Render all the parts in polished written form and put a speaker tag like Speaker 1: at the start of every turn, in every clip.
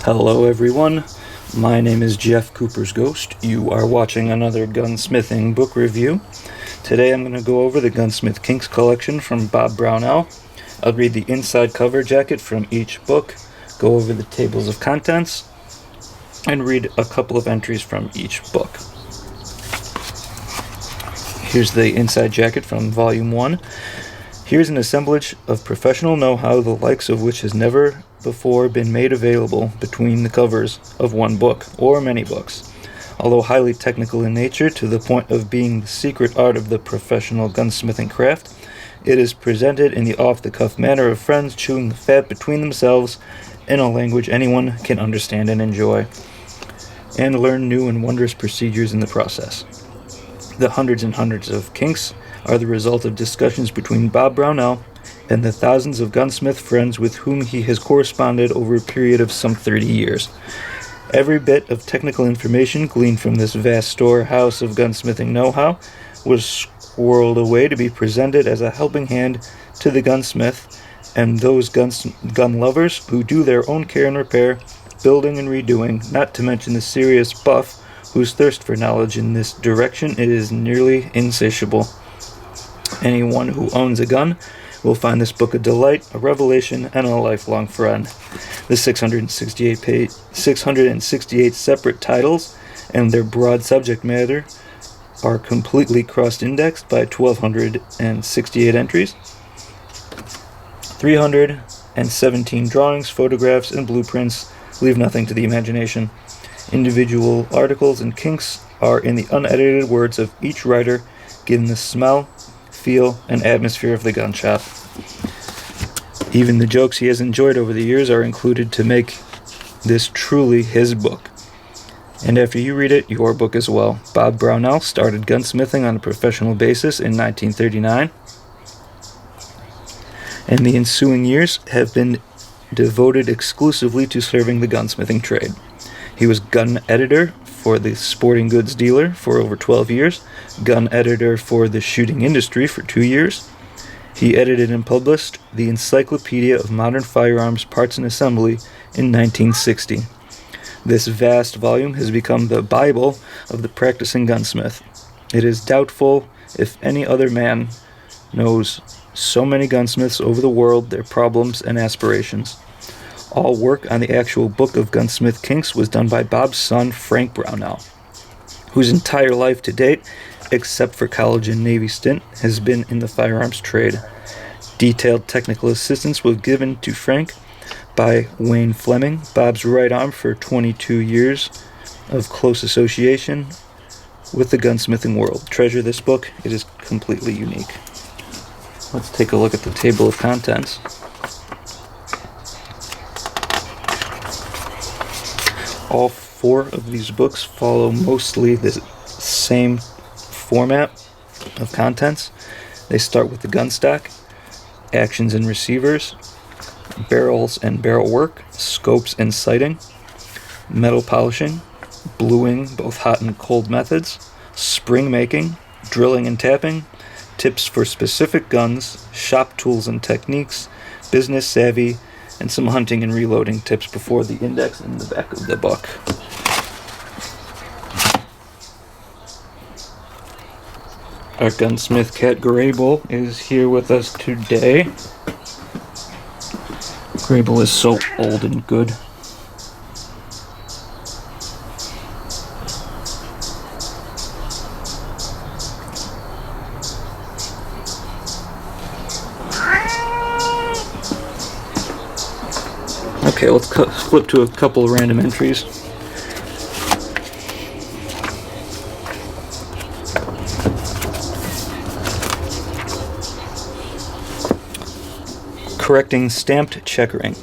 Speaker 1: Hello everyone, my name is Jeff Cooper's Ghost. You are watching another Gunsmithing book review. Today I'm going to go over the Gunsmith Kinks collection from Bob Brownell. I'll read the inside cover jacket from each book, go over the tables of contents, and read a couple of entries from each book. Here's the inside jacket from Volume 1. Here's an assemblage of professional know-how the likes of which has never before been made available between the covers of one book, or many books. Although highly technical in nature to the point of being the secret art of the professional gunsmithing craft, it is presented in the off-the-cuff manner of friends chewing the fat between themselves in a language anyone can understand and enjoy, and learn new and wondrous procedures in the process. The hundreds and hundreds of kinks are the result of discussions between Bob Brownell and the thousands of gunsmith friends with whom he has corresponded over a period of some 30 years. Every bit of technical information gleaned from this vast storehouse of gunsmithing know-how was squirreled away to be presented as a helping hand to the gunsmith and those gun lovers who do their own care and repair, building and redoing, not to mention the serious buff whose thirst for knowledge in this direction is nearly insatiable. Anyone who owns a gun will find this book a delight, a revelation, and a lifelong friend. The 668 separate titles and their broad subject matter are completely cross-indexed by 1,268 entries, 317 drawings, photographs, and blueprints leave nothing to the imagination. Individual articles and kinks are in the unedited words of each writer, given the smell, feel, and atmosphere of the gun shop. Even the jokes he has enjoyed over the years are included to make this truly his book. And after you read it, your book as well. Bob Brownell started gunsmithing on a professional basis in 1939, and the ensuing years have been devoted exclusively to serving the gunsmithing trade. He was gun editor for the sporting goods dealer for over 12 years, gun editor for the shooting industry for 2 years. He edited and published the Encyclopedia of Modern Firearms Parts and Assembly in 1960. This vast volume has become the Bible of the practicing gunsmith. It is doubtful if any other man knows so many gunsmiths over the world, their problems and aspirations. All work on the actual book of Gunsmith Kinks was done by Bob's son, Frank Brownell, whose entire life to date, except for college and Navy stint, has been in the firearms trade. Detailed technical assistance was given to Frank by Wayne Fleming, Bob's right arm for 22 years of close association with the gunsmithing world. Treasure this book, it is completely unique. Let's take a look at the table of contents. All 4 of these books follow mostly the same format of contents. They start with the gun stock, actions and receivers, barrels and barrel work, scopes and sighting, metal polishing, bluing, both hot and cold methods, spring making, drilling and tapping, tips for specific guns, shop tools and techniques, business savvy, and some hunting and reloading tips before the index in the back of the book. Our gunsmith cat Grable is here with us today. Grable is so old and good. Okay, let's flip to a couple of random entries. Correcting stamped checkering.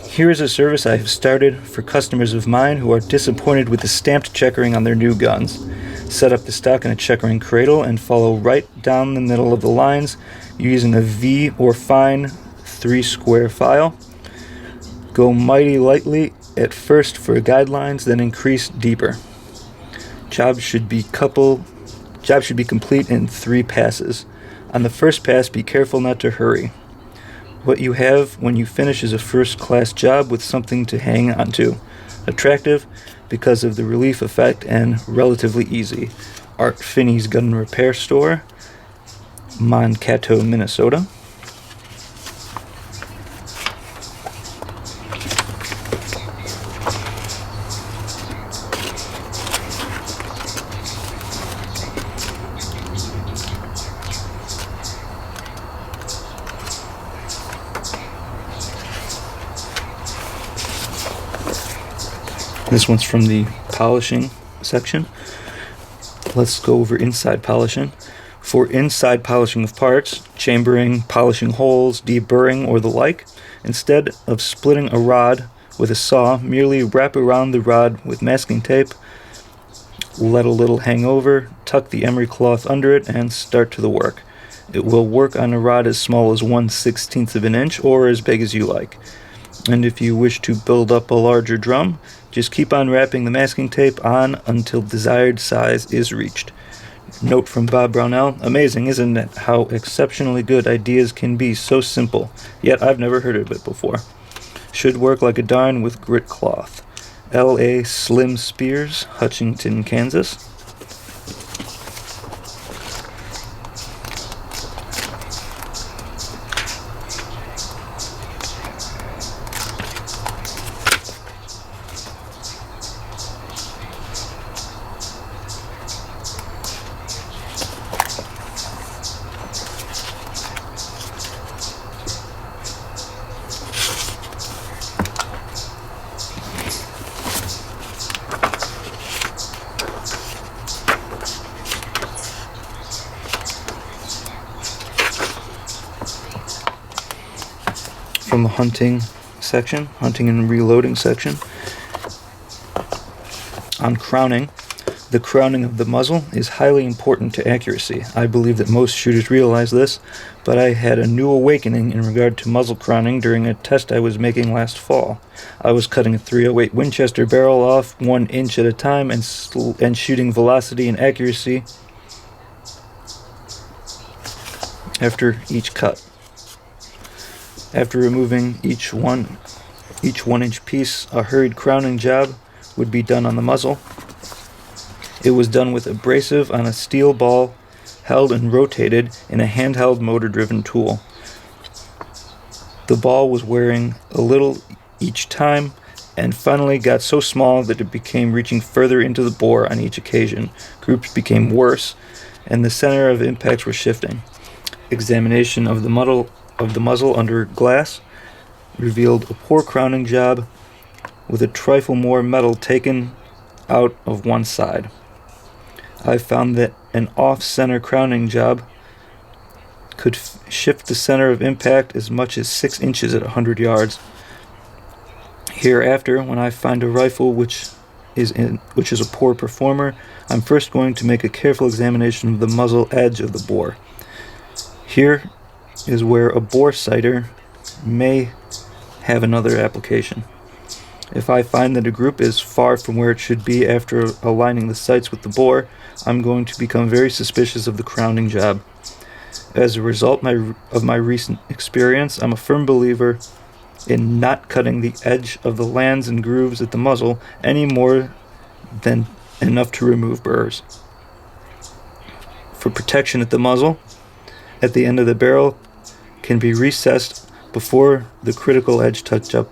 Speaker 1: Here is a service I have started for customers of mine who are disappointed with the stamped checkering on their new guns. Set up the stock in a checkering cradle and follow right down the middle of the lines using a V or fine 3-square file. Go mighty lightly at first for guidelines, then increase deeper. Job should be complete in 3 passes. On the first pass, be careful not to hurry. What you have when you finish is a first-class job with something to hang on to. Attractive because of the relief effect and relatively easy. Art Finney's Gun Repair Store, Mankato, Minnesota. This one's from the polishing section. Let's go over inside polishing. For inside polishing of parts, chambering, polishing holes, deburring, or the like, instead of splitting a rod with a saw, merely wrap around the rod with masking tape, let a little hang over, tuck the emery cloth under it, and start to the work. It will work on a rod as small as 1/16 of an inch or as big as you like. And if you wish to build up a larger drum, just keep on wrapping the masking tape on until desired size is reached. Note from Bob Brownell, amazing, isn't it, how exceptionally good ideas can be so simple, yet I've never heard of it before. Should work like a darn with grit cloth. L.A. Slim Spears, Hutchinson, Kansas. From the hunting section, hunting and reloading section. On crowning, the crowning of the muzzle is highly important to accuracy. I believe that most shooters realize this, but I had a new awakening in regard to muzzle crowning during a test I was making last fall. I was cutting a .308 Winchester barrel off 1 inch at a time and shooting velocity and accuracy after each cut. After removing each 1 inch piece, a hurried crowning job would be done on the muzzle. It was done with abrasive on a steel ball held and rotated in a handheld motor-driven tool. The ball was wearing a little each time and finally got so small that it became reaching further into the bore on each occasion. Groups became worse, and the center of impacts were shifting. Examination of the muzzle under glass revealed a poor crowning job with a trifle more metal taken out of one side. I found that an off-center crowning job could shift the center of impact as much as 6 inches at 100 yards. Hereafter, when I find a rifle which is a poor performer, I'm first going to make a careful examination of the muzzle edge of the bore. Here is where a bore sighter may have another application. If I find that a group is far from where it should be after aligning the sights with the bore, I'm going to become very suspicious of the crowning job. As a result of my recent experience, I'm a firm believer in not cutting the edge of the lands and grooves at the muzzle any more than enough to remove burrs. For protection at the muzzle, at the end of the barrel can be recessed before the critical edge touch-up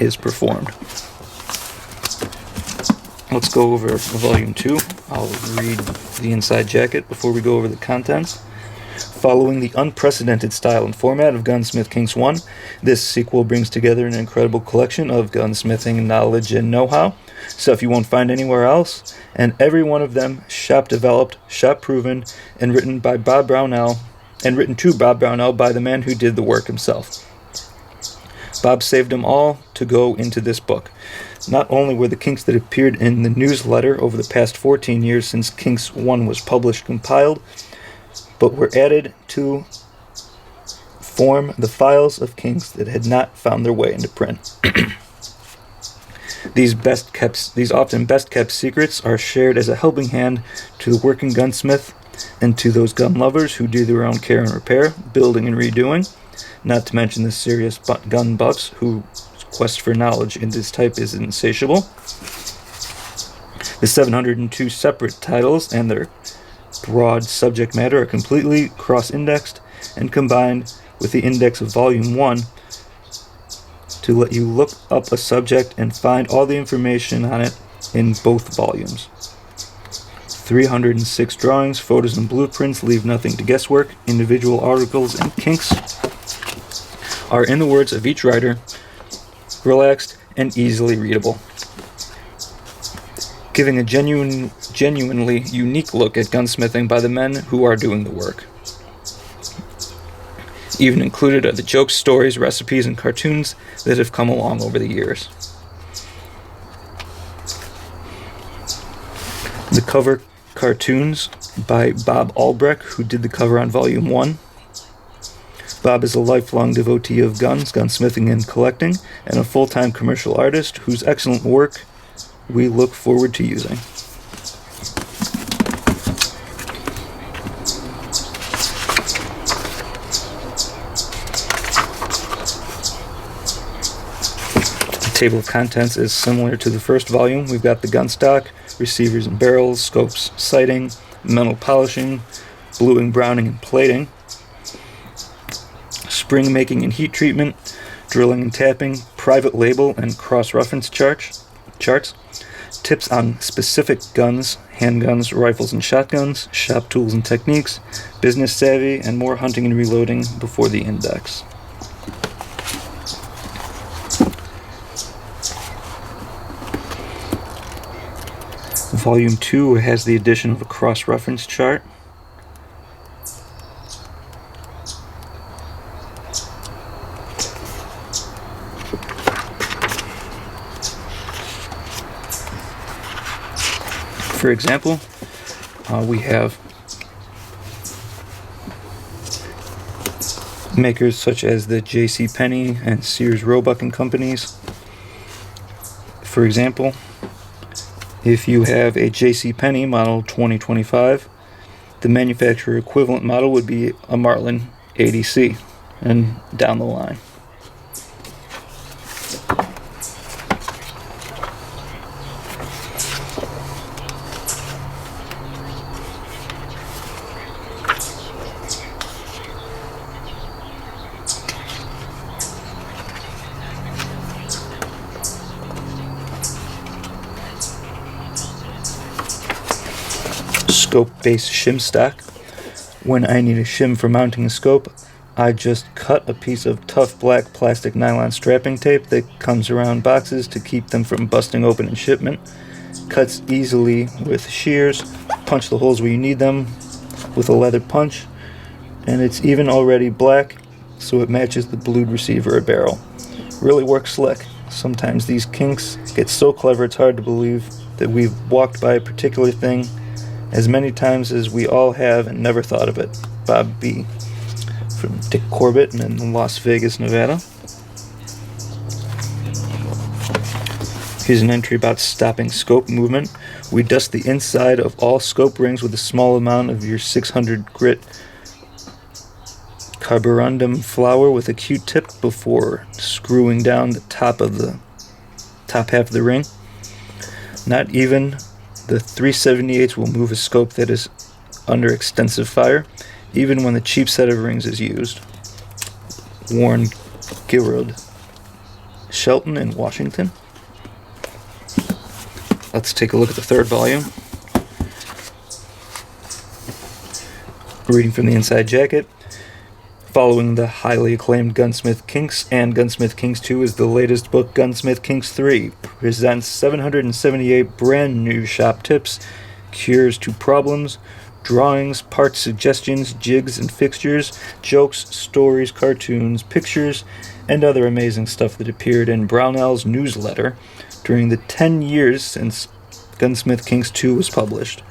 Speaker 1: is performed. Let's go over Volume 2. I'll read the inside jacket before we go over the contents. Following the unprecedented style and format of Gunsmith Kinks 1, this sequel brings together an incredible collection of gunsmithing knowledge and know-how, stuff you won't find anywhere else, and every one of them shop-developed, shop-proven, and written to Bob Brownell by the man who did the work himself. Bob saved them all to go into this book. Not only were the Kinks that appeared in the newsletter over the past 14 years since Kinks 1 was published compiled, but were added to form the files of Kinks that had not found their way into print. These often best-kept secrets are shared as a helping hand to the working gunsmith and to those gun lovers who do their own care and repair, building and redoing. not to mention the serious gun buffs whose quest for knowledge in this type is insatiable. The 702 separate titles and their broad subject matter are completely cross-indexed and combined with the index of Volume 1 to let you look up a subject and find all the information on it in both volumes. 306 drawings, photos, and blueprints leave nothing to guesswork. Individual articles and kinks are, in the words of each writer, relaxed and easily readable, giving a genuinely unique look at gunsmithing by the men who are doing the work. Even included are the jokes, stories, recipes, and cartoons that have come along over the years. The cover cartoons by Bob Albrecht, who did the cover on Volume 1. Bob is a lifelong devotee of guns, gunsmithing, and collecting, and a full-time commercial artist whose excellent work we look forward to using. The table of contents is similar to the first volume. We've got the gun stock, receivers and barrels, scopes, sighting, metal polishing, bluing, browning, and plating, spring making and heat treatment, drilling and tapping, private label and cross-reference charts, tips on specific guns, handguns, rifles and shotguns, shop tools and techniques, business savvy, and more hunting and reloading before the index. Volume 2 has the addition of a cross-reference chart. For example, we have makers such as the JCPenney and Sears Roebuck and Companies. For example, if you have a JCPenney model 2025, the manufacturer equivalent model would be a Marlin 80C, and down the line. Scope-based shim stock. When I need a shim for mounting a scope, I just cut a piece of tough black plastic nylon strapping tape that comes around boxes to keep them from busting open in shipment. Cuts easily with shears, punch the holes where you need them with a leather punch, and it's even already black so it matches the blued receiver or barrel. Really works slick. Sometimes these kinks get so clever it's hard to believe that we've walked by a particular thing as many times as we all have and never thought of it. Bob B. from Dick Corbett in Las Vegas, Nevada. Here's an entry about stopping scope movement. We dust the inside of all scope rings with a small amount of your 600 grit carborundum flour with a Q-tip before screwing down the top half of the ring. Not even the 378s will move a scope that is under extensive fire, even when the cheap set of rings is used. Warren Gilroyd, Shelton in Washington. Let's take a look at the third volume. Reading from the inside jacket. Following the highly acclaimed Gunsmith Kinks and Gunsmith Kinks 2 is the latest book, Gunsmith Kinks 3, presents 778 brand new shop tips, cures to problems, drawings, parts suggestions, jigs and fixtures, jokes, stories, cartoons, pictures, and other amazing stuff that appeared in Brownell's newsletter during the 10 years since Gunsmith Kinks 2 was published.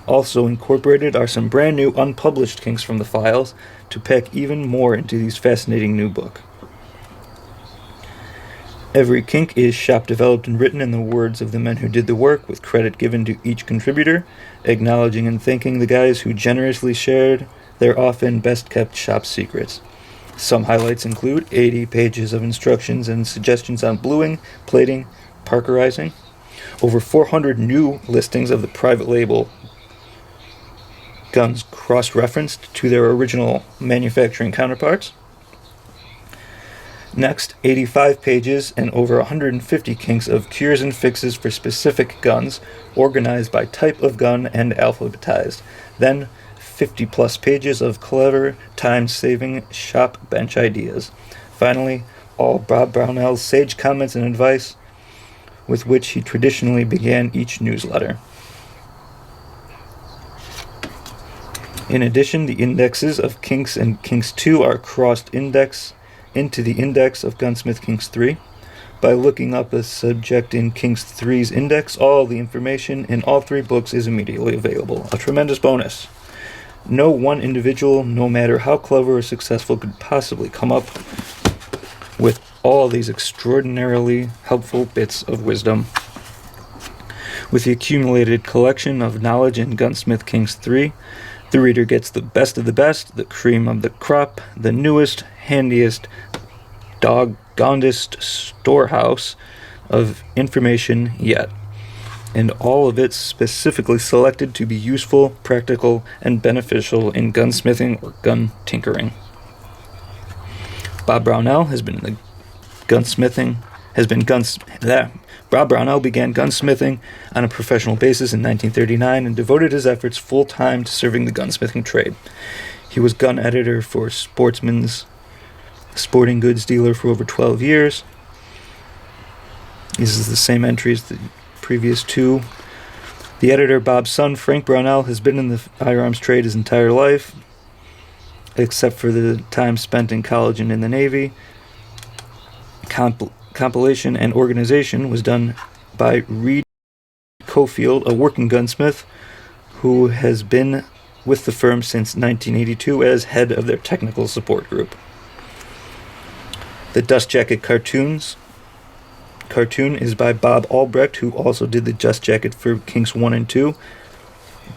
Speaker 1: Also incorporated are some brand new unpublished kinks from the files to pack even more into these fascinating new book. Every kink is shop developed and written in the words of the men who did the work, with credit given to each contributor, acknowledging and thanking the guys who generously shared their often best kept shop secrets. Some highlights include 80 pages of instructions and suggestions on bluing, plating, parkerizing, over 400 new listings of the private label guns cross-referenced to their original manufacturing counterparts. Next, 85 pages and over 150 kinks of cures and fixes for specific guns, organized by type of gun and alphabetized. Then, 50 plus pages of clever, time-saving shop bench ideas. Finally, all Bob Brownell's sage comments and advice with which he traditionally began each newsletter. In addition, the indexes of Kinks and Kinks 2 are crossed-indexed into the index of Gunsmith Kinks 3. By looking up a subject in Kinks 3's index, all the information in all 3 books is immediately available. A tremendous bonus. No one individual, no matter how clever or successful, could possibly come up with all these extraordinarily helpful bits of wisdom. With the accumulated collection of knowledge in Gunsmith Kinks 3, the reader gets the best of the best, the cream of the crop, the newest, handiest, doggonedest storehouse of information yet, and all of it specifically selected to be useful, practical, and beneficial in gunsmithing or gun tinkering. Bob Brownell Bob Brownell began gunsmithing on a professional basis in 1939 and devoted his efforts full-time to serving the gunsmithing trade. He was gun editor for Sportsman's sporting goods dealer for over 12 years. This is the same entry as the previous 2. The editor, Bob's son, Frank Brownell, has been in the firearms trade his entire life, except for the time spent in college and in the Navy. Compilation and organization was done by Reed Cofield, a working gunsmith who has been with the firm since 1982 as head of their technical support group. The Dust Jacket cartoon is by Bob Albrecht, who also did the Dust Jacket for Kinks 1 and 2.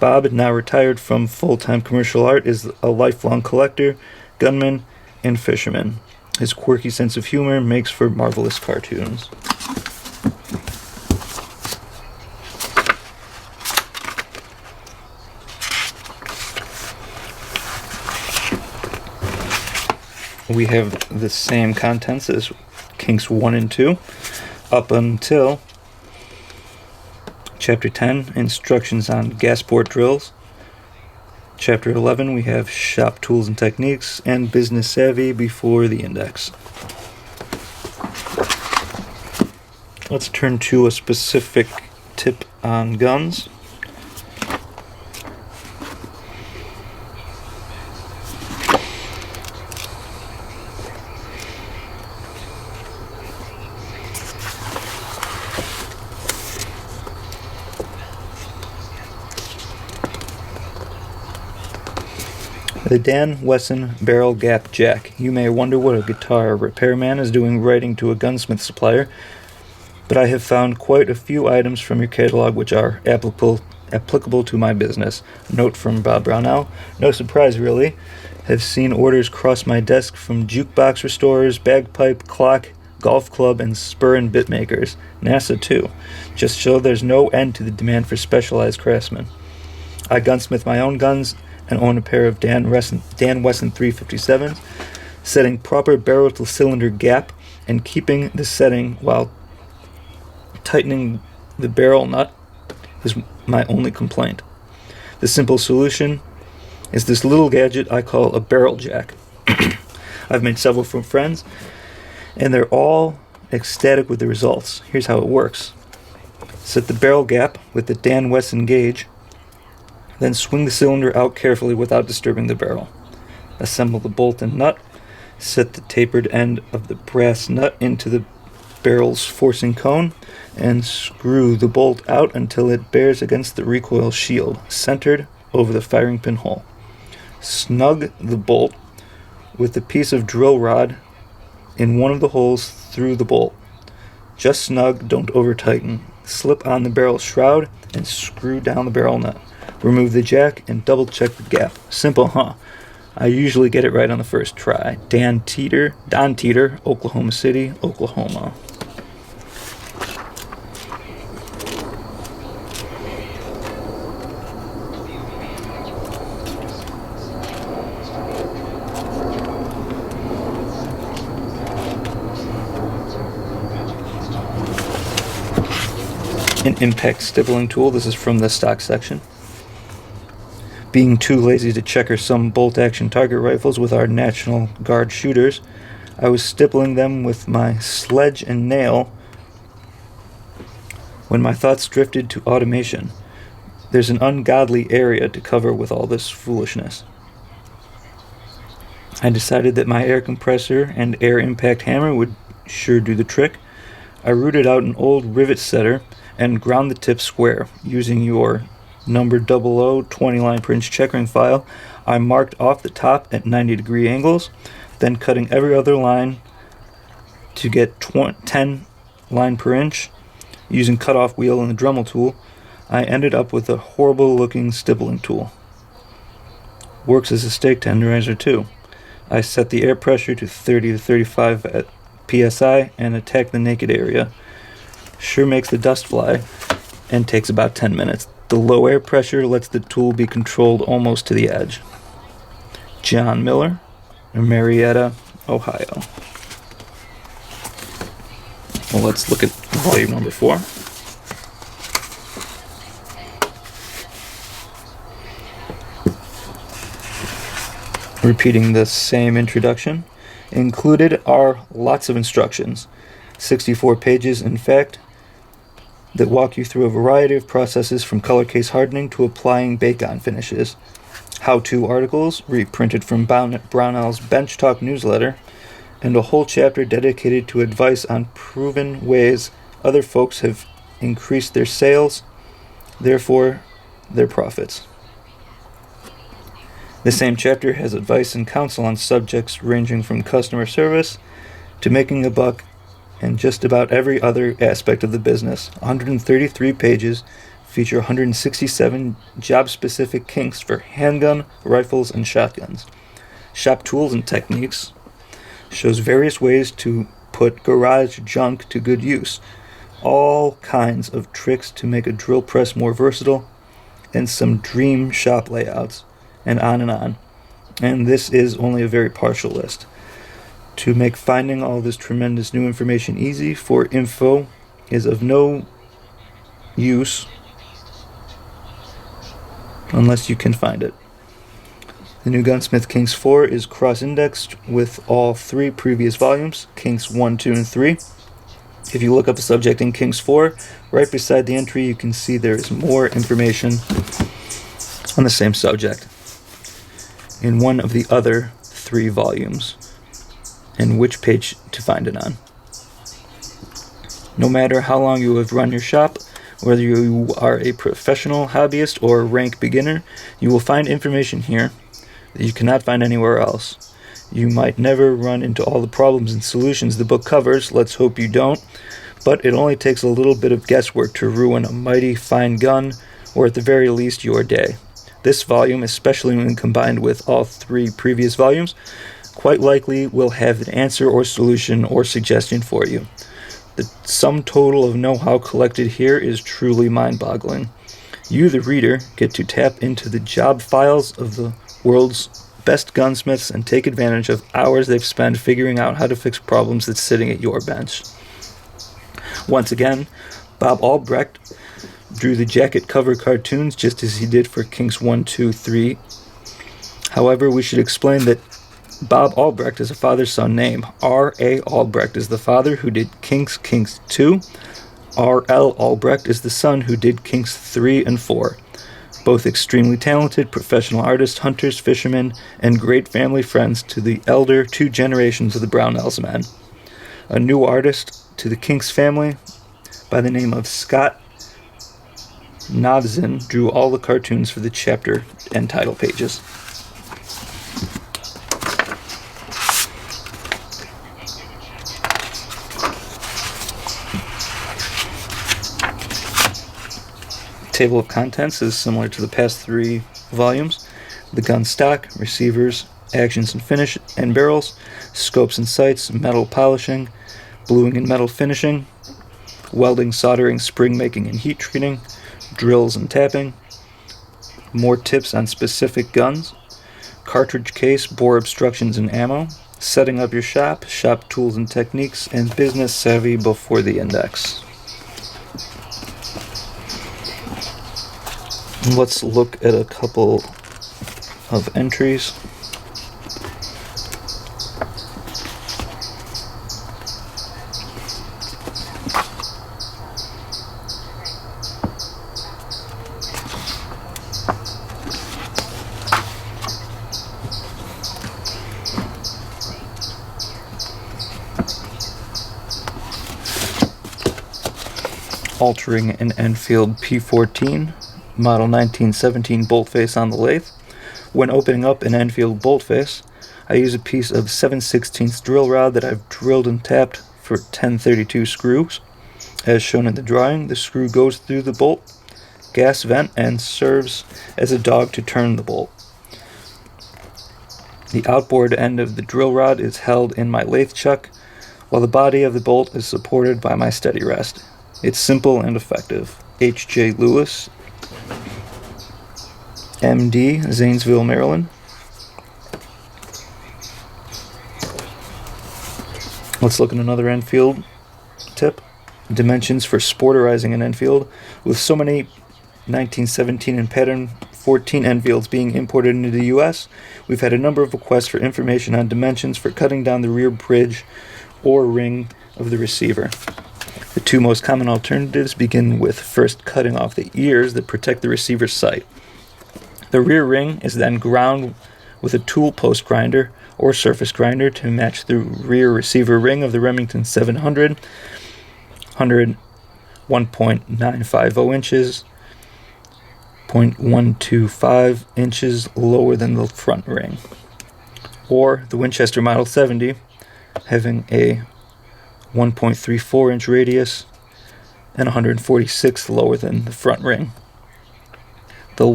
Speaker 1: Bob, now retired from full-time commercial art, is a lifelong collector, gunman, and fisherman. His quirky sense of humor makes for marvelous cartoons. We have the same contents as Kinks 1 and 2, up until Chapter 10, Instructions on Gasport Drills. Chapter 11, we have Shop Tools and Techniques and Business Savvy before the index. Let's turn to a specific tip on guns. The Dan Wesson Barrel Gap Jack. You may wonder what a guitar repairman is doing writing to a gunsmith supplier, but I have found quite a few items from your catalog which are applicable to my business. Note from Bob Brownell. No surprise, really. Have seen orders cross my desk from jukebox restorers, bagpipe, clock, golf club, and spur and bit makers. NASA, too. Just show there's no end to the demand for specialized craftsmen. I gunsmith my own guns and own a pair of Dan Wesson 357s, setting proper barrel-to-cylinder gap and keeping the setting while tightening the barrel nut is my only complaint. The simple solution is this little gadget I call a barrel jack. I've made several for friends, and they're all ecstatic with the results. Here's how it works. Set the barrel gap with the Dan Wesson gauge, then swing the cylinder out carefully without disturbing the barrel. Assemble the bolt and nut. Set the tapered end of the brass nut into the barrel's forcing cone, and screw the bolt out until it bears against the recoil shield, centered over the firing pin hole. Snug the bolt with a piece of drill rod in one of the holes through the bolt. Just snug, don't over-tighten. Slip on the barrel shroud and screw down the barrel nut. Remove the jack and double-check the gap. Simple, huh? I usually get it right on the first try. Don Teeter, Oklahoma City, Oklahoma. An impact stippling tool. This is from the stock section. Being too lazy to checker some bolt-action target rifles with our National Guard shooters, I was stippling them with my sledge and nail when my thoughts drifted to automation. There's an ungodly area to cover with all this foolishness. I decided that my air compressor and air impact hammer would sure do the trick. I rooted out an old rivet setter and ground the tip square. Using your number 00 20 line per inch checkering file, I marked off the top at 90-degree angles, then cutting every other line to get 10 line per inch. Using cutoff wheel and the Dremel tool, I ended up with a horrible looking stippling tool. Works as a steak tenderizer too. I set the air pressure to 30 to 35 at psi and attack the naked area. Sure makes the dust fly and takes about 10 minutes. The low air pressure lets the tool be controlled almost to the edge. John Miller, Marietta, Ohio. Well, let's look at volume number 4. Repeating the same introduction. Included are lots of instructions, 64 pages in fact, that walk you through a variety of processes from color case hardening to applying bake-on finishes. How-to articles, reprinted from Brownell's Bench Talk newsletter, and a whole chapter dedicated to advice on proven ways other folks have increased their sales, therefore their profits. The same chapter has advice and counsel on subjects ranging from customer service to making a buck and just about every other aspect of the business. 133 pages feature 167 job-specific kinks for handgun, rifles, and shotguns. Shop tools and techniques shows various ways to put garage junk to good use. All kinds of tricks to make a drill press more versatile, and some dream shop layouts, and on and on. And this is only a very partial list. To make finding all this tremendous new information easy, for info is of no use unless you can find it. The new Gunsmith Kinks 4 is cross-indexed with all 3 previous volumes, Kinks 1, 2, and 3. If you look up a subject in Kinks 4, right beside the entry you can see there is more information on the same subject in one of the other 3 volumes, and which page to find it on. No matter how long you have run your shop, whether you are a professional hobbyist or rank beginner, you will find information here that you cannot find anywhere else. You might never run into all the problems and solutions the book covers, let's hope you don't, but it only takes a little bit of guesswork to ruin a mighty fine gun, or at the very least your day. This volume, especially when combined with all 3 previous volumes, quite likely will have an answer or solution or suggestion for you. The sum total of know-how collected here is truly mind-boggling. You, the reader, get to tap into the job files of the world's best gunsmiths and take advantage of hours they've spent figuring out how to fix problems that's sitting at your bench. Once again, Bob Albrecht drew the jacket cover cartoons just as he did for Kinks 1, 2, 3. However, we should explain that Bob Albrecht is a father-son name. R.A. Albrecht is the father who did Kinks 2. R.L. Albrecht is the son who did Kinks 3 and 4. Both extremely talented professional artists, hunters, fishermen, and great family friends to the elder 2 generations of the Brownells men. A new artist to the Kinks family by the name of Scott Novzin drew all the cartoons for the chapter and title pages. Table of contents is similar to the past 3 volumes. The gun stock, receivers, actions and finish and barrels, scopes and sights, metal polishing, bluing and metal finishing, welding, soldering, spring making and heat treating, drills and tapping, more tips on specific guns, cartridge case, bore obstructions and ammo, setting up your shop, shop tools and techniques, and business savvy before the index. Let's look at a couple of entries. Altering an Enfield P14 model 1917 bolt face on the lathe. When opening up an Enfield bolt face, I use a piece of 7/16 drill rod that I've drilled and tapped for 1032 screws. As shown in the drawing, the screw goes through the bolt gas vent and serves as a dog to turn the bolt. The outboard end of the drill rod is held in my lathe chuck, while the body of the bolt is supported by my steady rest. It's simple and effective. H.J. Lewis, M.D., Zanesville, Maryland. Let's look at another Enfield tip. Dimensions for sporterizing an Enfield. With so many 1917 and pattern 14 Enfields being imported into the U.S., we've had a number of requests for information on dimensions for cutting down the rear bridge or ring of the receiver. The two most common alternatives begin with first cutting off the ears that protect the receiver's sight. The rear ring is then ground with a tool post grinder or surface grinder to match the rear receiver ring of the Remington 700, 1.950 inches, 0.125 inches lower than the front ring. Or the Winchester Model 70, having a 1.34 inch radius and 146th lower than the front ring. The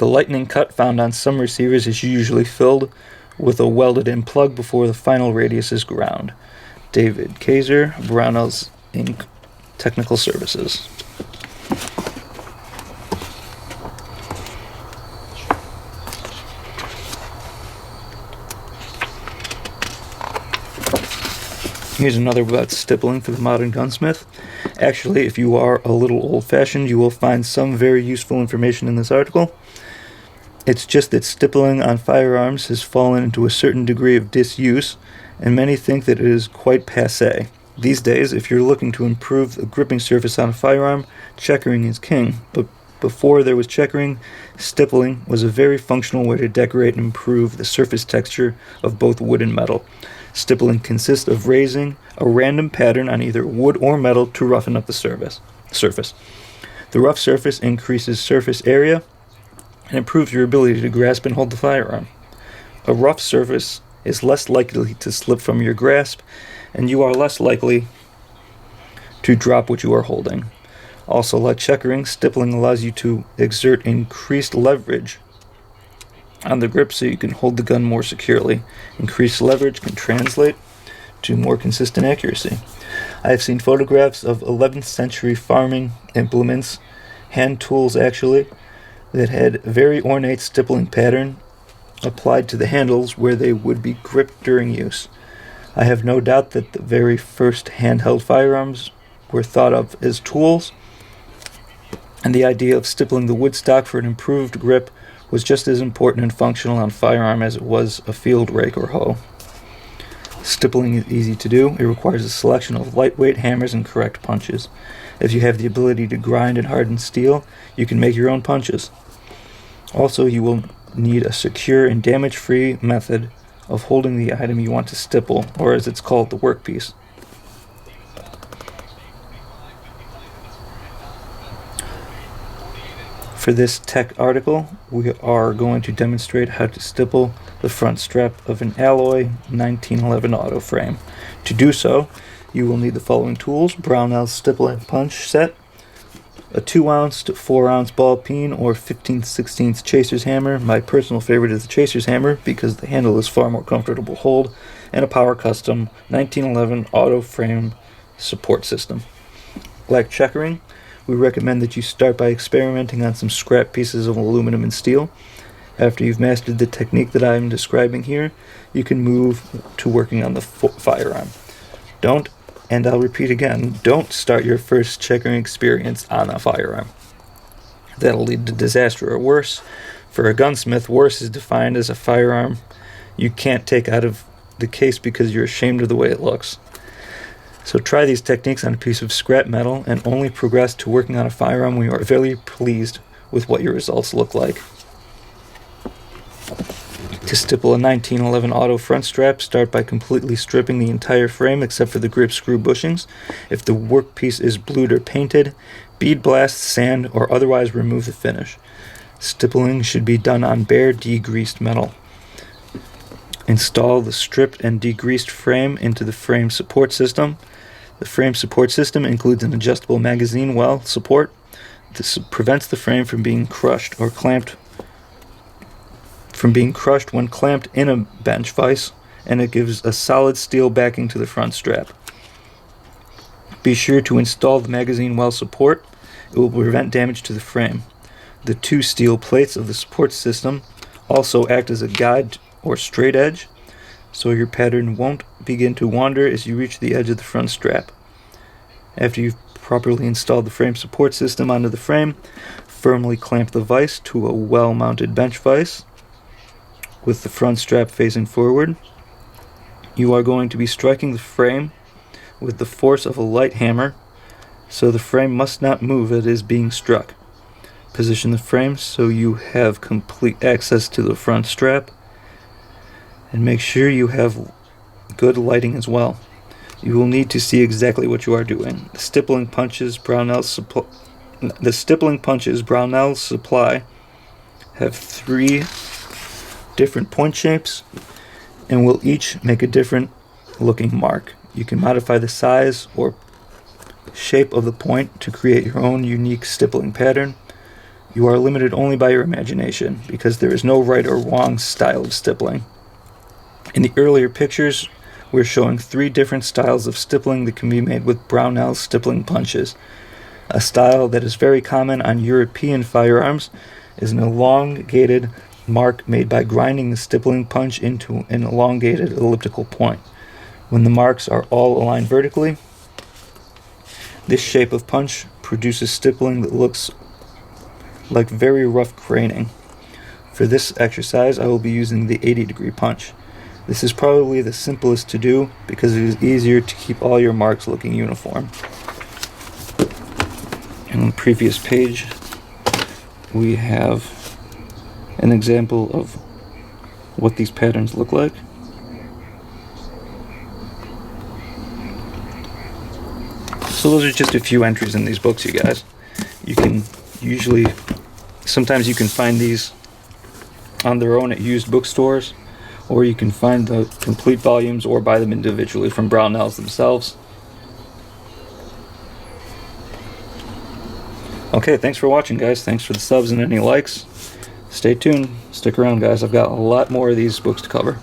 Speaker 1: lightning cut found on some receivers is usually filled with a welded-in plug before the final radius is ground. David Kaiser, Brownells Inc., Technical Services. Here's another about stippling for the modern gunsmith. Actually, if you are a little old-fashioned, you will find some very useful information in this article. It's just that stippling on firearms has fallen into a certain degree of disuse, and many think that it is quite passé. These days, if you're looking to improve the gripping surface on a firearm, checkering is king. But before there was checkering, stippling was a very functional way to decorate and improve the surface texture of both wood and metal. Stippling consists of raising a random pattern on either wood or metal to roughen up the surface. The rough surface increases surface area and improves your ability to grasp and hold the firearm. A rough surface is less likely to slip from your grasp, and you are less likely to drop what you are holding. Also, like checkering, stippling allows you to exert increased leverage on the grip so you can hold the gun more securely. Increased leverage can translate to more consistent accuracy. I have seen photographs of 11th century farming implements, hand tools actually, that had very ornate stippling pattern applied to the handles where they would be gripped during use. I have no doubt that the very first handheld firearms were thought of as tools, and the idea of stippling the wood stock for an improved grip was just as important and functional on a firearm as it was a field rake or hoe. Stippling is easy to do. It requires a selection of lightweight hammers and correct punches. If you have the ability to grind and harden steel, you can make your own punches. Also, you will need a secure and damage-free method of holding the item you want to stipple, or as it's called, the workpiece. For this tech article, we are going to demonstrate how to stipple the front strap of an alloy 1911 auto frame. To do so, you will need the following tools: Brownell's stippling punch set, A 2-ounce to 4-ounce ball peen or 15/16 chaser's hammer. My personal favorite is the chaser's hammer because the handle is far more comfortable to hold, and a Power Custom 1911 auto frame support system. Like checkering, we recommend that you start by experimenting on some scrap pieces of aluminum and steel. After you've mastered the technique that I'm describing here, you can move to working on the firearm. Don't, and I'll repeat again, don't start your first checkering experience on a firearm. That'll lead to disaster or worse. For a gunsmith, worse is defined as a firearm you can't take out of the case because you're ashamed of the way it looks. So try these techniques on a piece of scrap metal and only progress to working on a firearm when you are very pleased with what your results look like. To stipple a 1911 auto front strap, start by completely stripping the entire frame except for the grip screw bushings. If the workpiece is blued or painted, bead blast, sand, or otherwise remove the finish. Stippling should be done on bare, degreased metal. Install the stripped and degreased frame into the frame support system. The frame support system includes an adjustable magazine well support. This prevents the frame from being crushed or clamped when clamped in a bench vise, and it gives a solid steel backing to the front strap. Be sure to install the magazine well support. It will prevent damage to the frame. The 2 steel plates of the support system also act as a guide or straight edge, so your pattern won't begin to wander as you reach the edge of the front strap. After you've properly installed the frame support system onto the frame, firmly clamp the vise to a well-mounted bench vise with the front strap facing forward. You are going to be striking the frame with the force of a light hammer, so the frame must not move as it is being struck. Position the frame so you have complete access to the front strap, and make sure you have good lighting as well. You will need to see exactly what you are doing. The stippling punches Brownell's Supply have 3 different point shapes and will each make a different looking mark. You can modify the size or shape of the point to create your own unique stippling pattern. You are limited only by your imagination because there is no right or wrong style of stippling. In the earlier pictures, we're showing 3 different styles of stippling that can be made with Brownell's stippling punches. A style that is very common on European firearms is an elongated mark made by grinding the stippling punch into an elongated elliptical point. When the marks are all aligned vertically, this shape of punch produces stippling that looks like very rough graining. For this exercise, I will be using the 80-degree punch. This is probably the simplest to do because it is easier to keep all your marks looking uniform. And on the previous page, we have an example of what these patterns look like. So those are just a few entries in these books, you guys. You can sometimes you can find these on their own at used bookstores, or you can find the complete volumes or buy them individually from Brownells themselves. Okay, thanks for watching, guys. Thanks for the subs and any likes. Stay tuned. Stick around, guys. I've got a lot more of these books to cover.